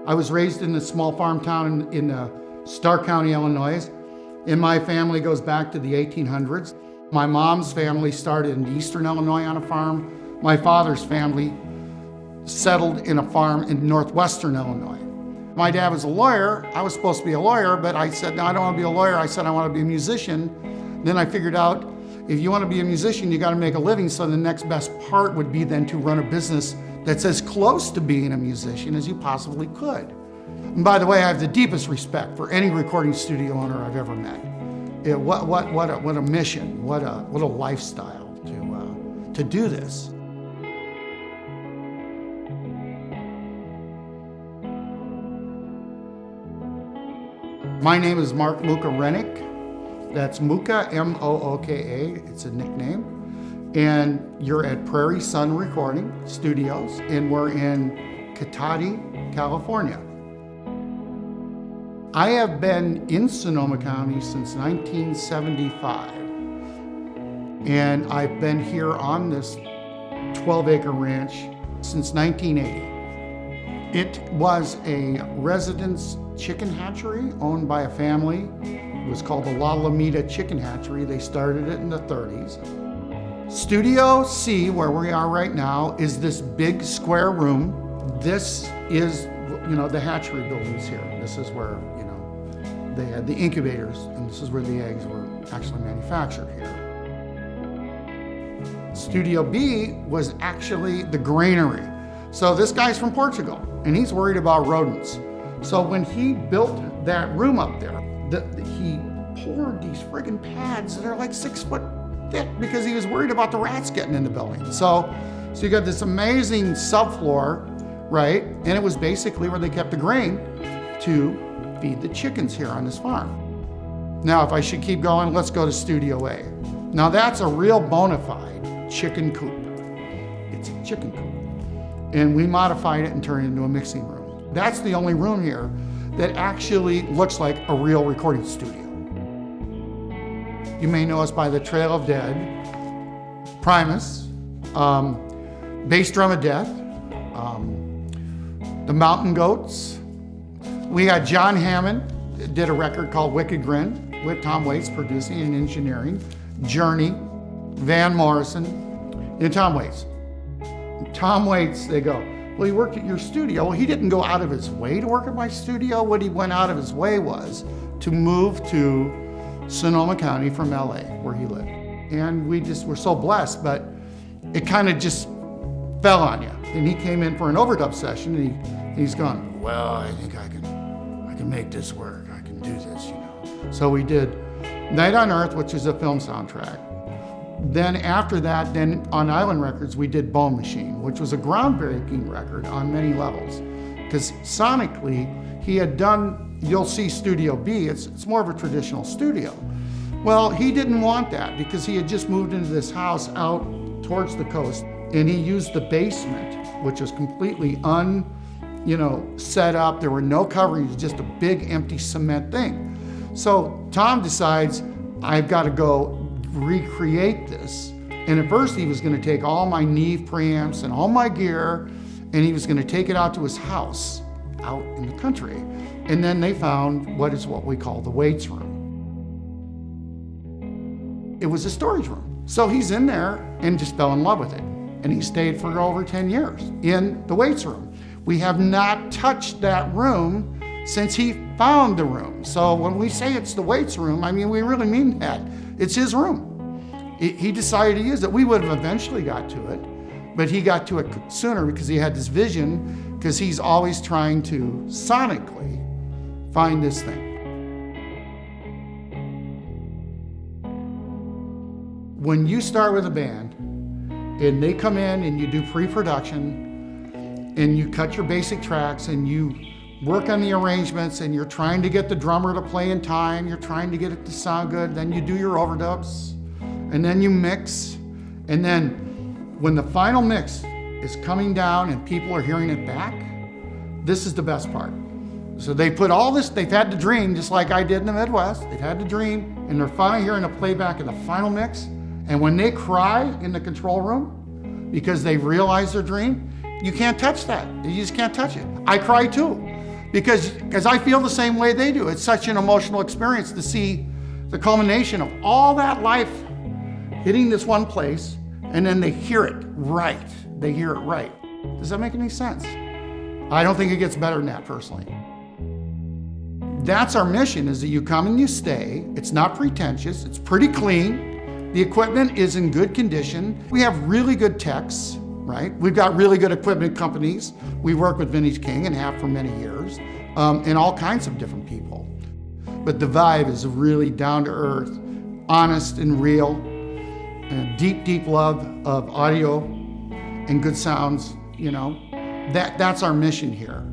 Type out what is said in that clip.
I was raised in a small farm town in Stark County, Illinois, and my family goes back to the 1800s. My mom's family started in eastern Illinois on a farm. My father's family settled in a farm in northwestern Illinois. My dad was a lawyer. I was supposed to be a lawyer, but I said, no, I don't want to be a lawyer. I said, I want to be a musician. Then I figured out, if you want to be a musician, you got to make a living, so the next best part would be then to run a business that's as close to being a musician as you possibly could. And by the way, I have the deepest respect for any recording studio owner I've ever met. What a mission, what a lifestyle to do this. My name is Mark Mooka Rennick. That's Mooka, M-O-O-K-A, it's a nickname. And you're at Prairie Sun Recording Studios, and we're in Cotati, California. I have been in Sonoma County since 1975. And I've been here on this 12-acre ranch since 1980. It was a residence chicken hatchery owned by a family. It was called the La Lamita Chicken Hatchery. They started it in the 30s. Studio C, where we are right now, is this big square room. This is, the hatchery buildings here. This is where, they had the incubators, and this is where the eggs were actually manufactured here. Studio B was actually the granary. So this guy's from Portugal, and he's worried about rodents. So when he built that room up there, he poured these friggin' pads that are like 6 foot thick because he was worried about the rats getting in the building. So you got this amazing subfloor, right? And it was basically where they kept the grain to feed the chickens here on this farm. Now, if I should keep going, let's go to Studio A. Now that's a real bona fide chicken coop. It's a chicken coop. And we modified it and turned it into a mixing room. That's the only room here that actually looks like a real recording studio. You may know us by the Trail of Dead, Primus, Bass Drum of Death, the Mountain Goats. We had John Hammond did a record called Wicked Grin with Tom Waits producing and engineering, Journey, Van Morrison, and Tom Waits. Tom Waits, they go, well, he worked at your studio. Well, he didn't go out of his way to work at my studio. What he went out of his way was to move to Sonoma County from LA, where he lived. And we just were so blessed, but it kind of just fell on you. And he came in for an overdub session, and he's gone, well, I think I can make this work. I can do this, So we did Night on Earth, which is a film soundtrack. Then after that, on Island Records, we did Bone Machine, which was a groundbreaking record on many levels. Because sonically, he had done, you'll see Studio B, it's more of a traditional studio. Well, he didn't want that because he had just moved into this house out towards the coast, and he used the basement, which was completely set up. There were no coverings, just a big empty cement thing. So Tom decides, I've got to go recreate this. And at first he was going to take all my Neve preamps and all my gear, and he was going to take it out to his house out in the country. And then they found what we call the Waits room. It was a storage room. So he's in there and just fell in love with it. And he stayed for over 10 years in the Waits room. We have not touched that room since he found the room. So when we say it's the Waits room, we really mean that. It's his room. He decided to use it. We would have eventually got to it, but he got to it sooner because he had this vision, because he's always trying to sonically find this thing. When you start with a band and they come in and you do pre-production and you cut your basic tracks and you work on the arrangements and you're trying to get the drummer to play in time, you're trying to get it to sound good, then you do your overdubs, and then you mix, and then when the final mix is coming down and people are hearing it back, this is the best part. So they put all this, they've had to dream, just like I did in the Midwest, they've had to dream, and they're finally hearing a playback of the final mix, and when they cry in the control room because they realize their dream, you can't touch that. You just can't touch it. I cry too. because I feel the same way they do. It's such an emotional experience to see the culmination of all that life hitting this one place, and then they hear it right. They hear it right. Does that make any sense? I don't think it gets better than that, personally. That's our mission, is that you come and you stay. It's not pretentious. It's pretty clean. The equipment is in good condition. We have really good techs, right? We've got really good equipment companies. We work with Vintage King and have for many years, and all kinds of different people. But the vibe is really down to earth, honest and real, and deep, deep love of audio and good sounds, you know. That's our mission here.